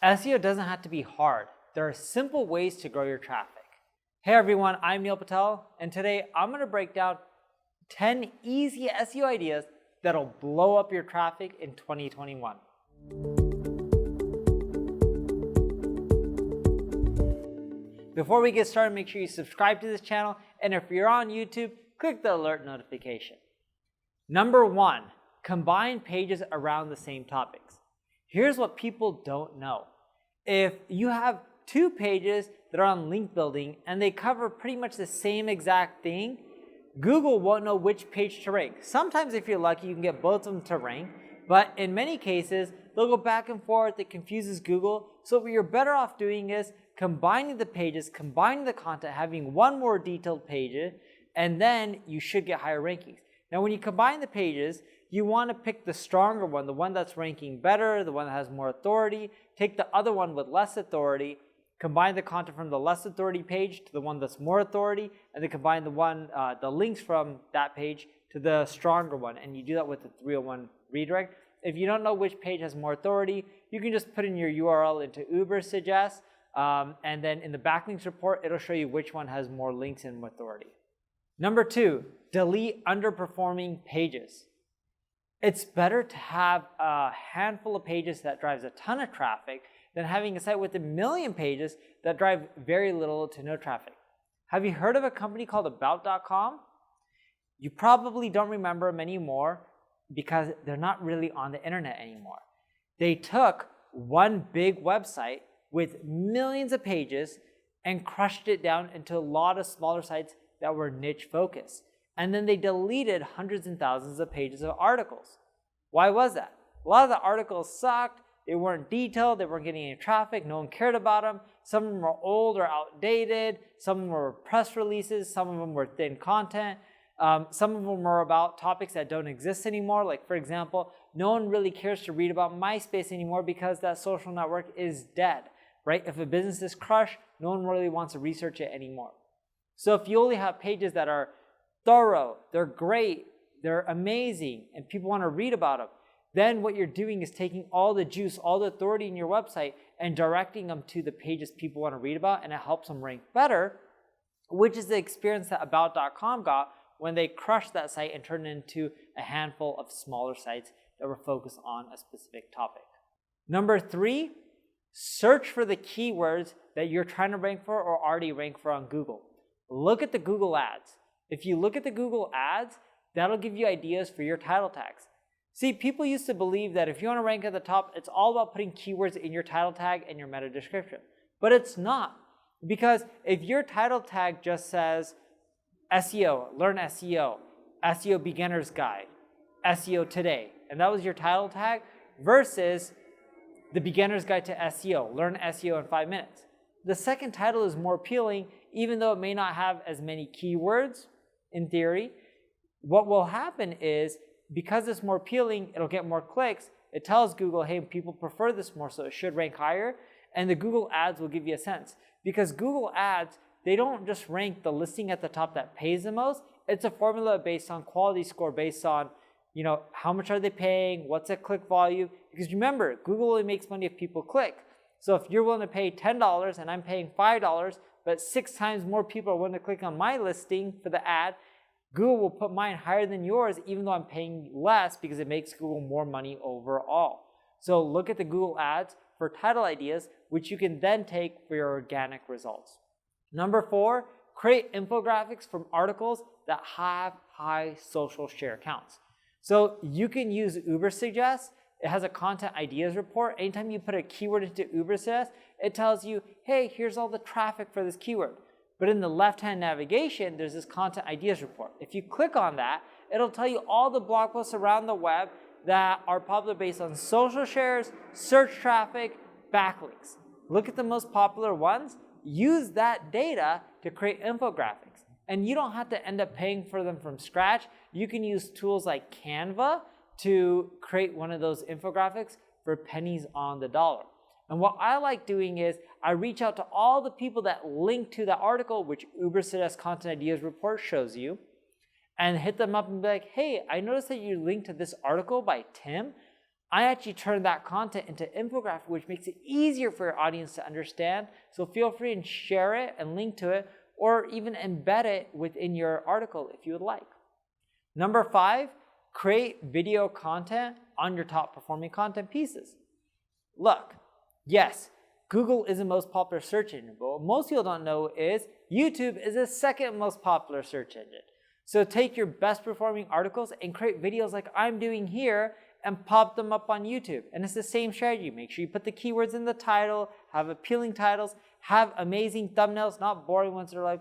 SEO doesn't have to be hard. There are simple ways to grow your traffic. Hey everyone, I'm Patel, and today I'm going to break down 10 easy SEO ideas that'll blow up your traffic in 2021. Before we get started, make sure you subscribe to this channel, and if you're on YouTube, click the alert notification. Number 1, combine pages around the same topics. Here's what people don't know. If you have two pages that are on link building and they cover pretty much the same exact thing, Google won't know which page to rank. Sometimes if you're lucky, you can get both of them to rank, but in many cases, they'll go back and forth. It confuses Google. So what you're better off doing is combining the pages, combining the content, having one more detailed page, and then you should get higher rankings. Now, when you combine the pages, you want to pick the stronger one, the one that's ranking better, the one that has more authority. Take the other one with less authority, combine the content from the less authority page to the one that's more authority, and then combine the links from that page to the stronger one. And you do that with the 301 redirect. If you don't know which page has more authority, you can just put in your URL into Ubersuggest, and then in the backlinks report, it'll show you which one has more links and more authority. Number 2, delete underperforming pages. It's better to have a handful of pages that drives a ton of traffic than having a site with 1 million pages that drive very little to no traffic. Have you heard of a company called About.com? You probably don't remember them anymore because they're not really on the internet anymore. They took one big website with millions of pages and crushed it down into a lot of smaller sites that were niche focused. And then they deleted hundreds and thousands of pages of articles. Why was that? A lot of the articles sucked. They weren't detailed. They weren't getting any traffic. No one cared about them. Some of them were old or outdated. Some of them were press releases. Some of them were thin content. Some of them were about topics that don't exist anymore. Like, for example, no one really cares to read about MySpace anymore because that social network is dead, right? If a business is crushed, no one really wants to research it anymore. So if you only have pages that are thorough, they're great, they're amazing, and people want to read about them, then what you're doing is taking all the juice, all the authority in your website and directing them to the pages people want to read about, and it helps them rank better, which is the experience that About.com got when they crushed that site and turned it into a handful of smaller sites that were focused on a specific topic. Number 3, search for the keywords that you're trying to rank for or already rank for on Google. Look at the Google ads. If you look at the Google ads, that'll give you ideas for your title tags. See, people used to believe that if you want to rank at the top, it's all about putting keywords in your title tag and your meta description. But it's not. Because if your title tag just says SEO, learn SEO, SEO beginner's guide, SEO today, and that was your title tag versus the beginner's guide to SEO, learn SEO in 5 minutes. The second title is more appealing, even though it may not have as many keywords in theory. What will happen is, because it's more appealing, it'll get more clicks. It tells Google, hey, people prefer this more, so it should rank higher. And the Google ads will give you a sense. Because Google ads, they don't just rank the listing at the top that pays the most. It's a formula based on quality score, based on, how much are they paying, what's the click volume. Because remember, Google only makes money if people click. So if you're willing to pay $10 and I'm paying $5, but 6 times more people are willing to click on my listing for the ad, Google will put mine higher than yours even though I'm paying less because it makes Google more money overall. So look at the Google ads for title ideas, which you can then take for your organic results. Number 4, create infographics from articles that have high social share counts. So you can use Ubersuggest. It has a content ideas report. Anytime you put a keyword into Ubersuggest, it tells you, hey, here's all the traffic for this keyword. But in the left-hand navigation, there's this content ideas report. If you click on that, it'll tell you all the blog posts around the web that are popular based on social shares, search traffic, backlinks. Look at the most popular ones. Use that data to create infographics. And you don't have to end up paying for them from scratch. You can use tools like Canva to create one of those infographics for pennies on the dollar. And what I like doing is I reach out to all the people that link to the article, which Ubersuggest Content Ideas Report shows you, and hit them up and be like, hey, I noticed that you linked to this article by Tim. I actually turn that content into infographic, which makes it easier for your audience to understand. So feel free and share it and link to it, or even embed it within your article if you would like. Number 5, create video content on your top performing content pieces. Look, yes, Google is the most popular search engine, but what most people don't know is YouTube is the second most popular search engine. So take your best performing articles and create videos like I'm doing here and pop them up on YouTube. And it's the same strategy. Make sure you put the keywords in the title, have appealing titles, have amazing thumbnails, not boring ones that are like,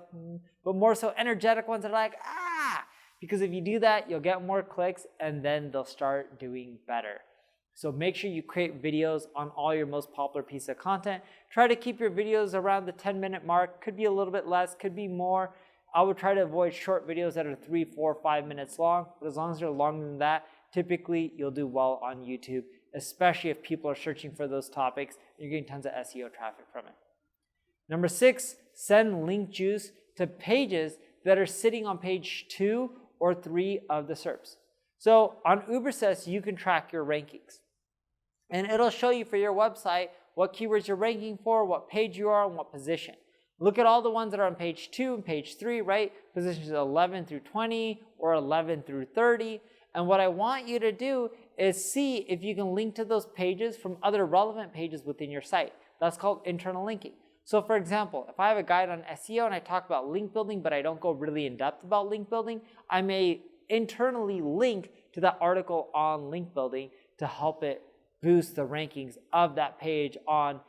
but more so energetic ones that are like, ah! Because if you do that, you'll get more clicks and then they'll start doing better. So make sure you create videos on all your most popular pieces of content. Try to keep your videos around the 10-minute mark. Could be a little bit less, could be more. I would try to avoid short videos that are 3, 4, 5 minutes long. But as long as they're longer than that, typically you'll do well on YouTube, especially if people are searching for those topics. You're getting tons of SEO traffic from it. Number 6, send link juice to pages that are sitting on page 2 or 3 of the SERPs. So on Ubersuggest, you can track your rankings. And it'll show you for your website what keywords you're ranking for, what page you are, and what position. Look at all the ones that are on page 2 and page 3, right? Positions 11 through 20 or 11 through 30. And what I want you to do is see if you can link to those pages from other relevant pages within your site. That's called internal linking. So for example, if I have a guide on SEO and I talk about link building, but I don't go really in depth about link building, I may internally link to that article on link building to help it boost the rankings of that page on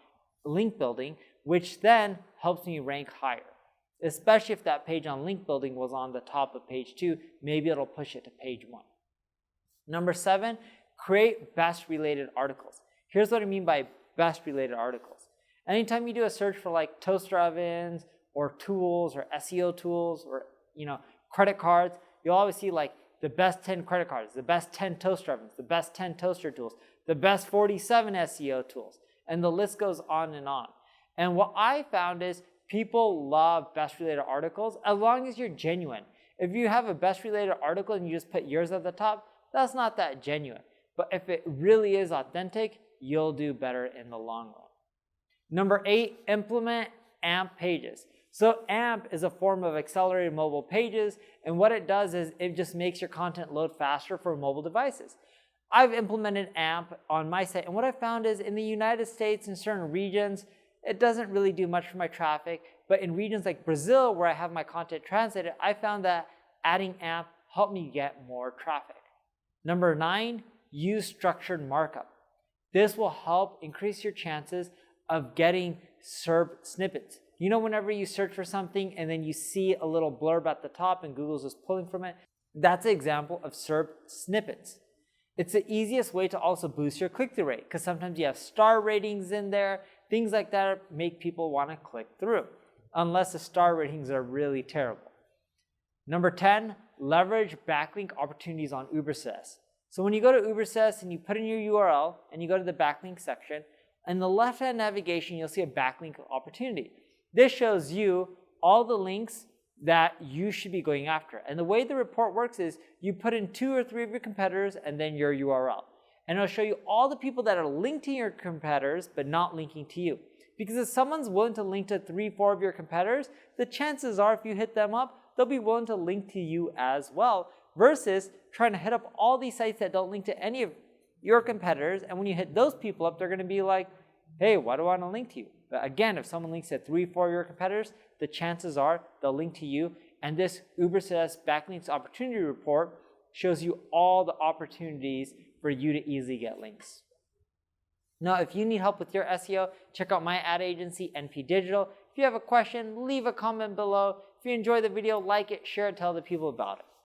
link building, which then helps me rank higher. Especially if that page on link building was on the top of page 2, maybe it'll push it to page 1. Number 7, create best related articles. Here's what I mean by best related articles. Anytime you do a search for like toaster ovens or tools or SEO tools or credit cards, you'll always see like the best 10 credit cards, the best 10 toaster ovens, the best 10 toaster tools, the best 47 SEO tools, and the list goes on and on. And what I found is people love best related articles as long as you're genuine. If you have a best related article and you just put yours at the top, that's not that genuine. But if it really is authentic, you'll do better in the long run. Number 8, implement AMP pages. So AMP is a form of accelerated mobile pages, and what it does is it just makes your content load faster for mobile devices. I've implemented AMP on my site, and what I found is in the United States, in certain regions, it doesn't really do much for my traffic, but in regions like Brazil, where I have my content translated, I found that adding AMP helped me get more traffic. Number 9, use structured markup. This will help increase your chances of getting SERP snippets. You know, whenever you search for something and then you see a little blurb at the top and Google's just pulling from it, that's an example of SERP snippets. It's the easiest way to also boost your click-through rate because sometimes you have star ratings in there, things like that make people want to click through, unless the star ratings are really terrible. Number 10, leverage backlink opportunities on Ubersuggest. So when you go to Ubersuggest and you put in your URL and you go to the backlink section, in the left-hand navigation, you'll see a backlink opportunity. This shows you all the links that you should be going after. And the way the report works is you put in 2 or 3 of your competitors and then your URL. And it'll show you all the people that are linked to your competitors but not linking to you. Because if someone's willing to link to 3, 4 of your competitors, the chances are if you hit them up, they'll be willing to link to you as well, versus trying to hit up all these sites that don't link to any of your competitors. And when you hit those people up, they're going to be like, hey, why do I want to link to you? But again, if someone links to 3, 4 of your competitors, the chances are they'll link to you. And this Ubersuggest Backlinks Opportunity Report shows you all the opportunities for you to easily get links. Now, if you need help with your SEO, check out my ad agency, NP Digital. If you have a question, leave a comment below. If you enjoy the video, like it, share it, tell other people about it.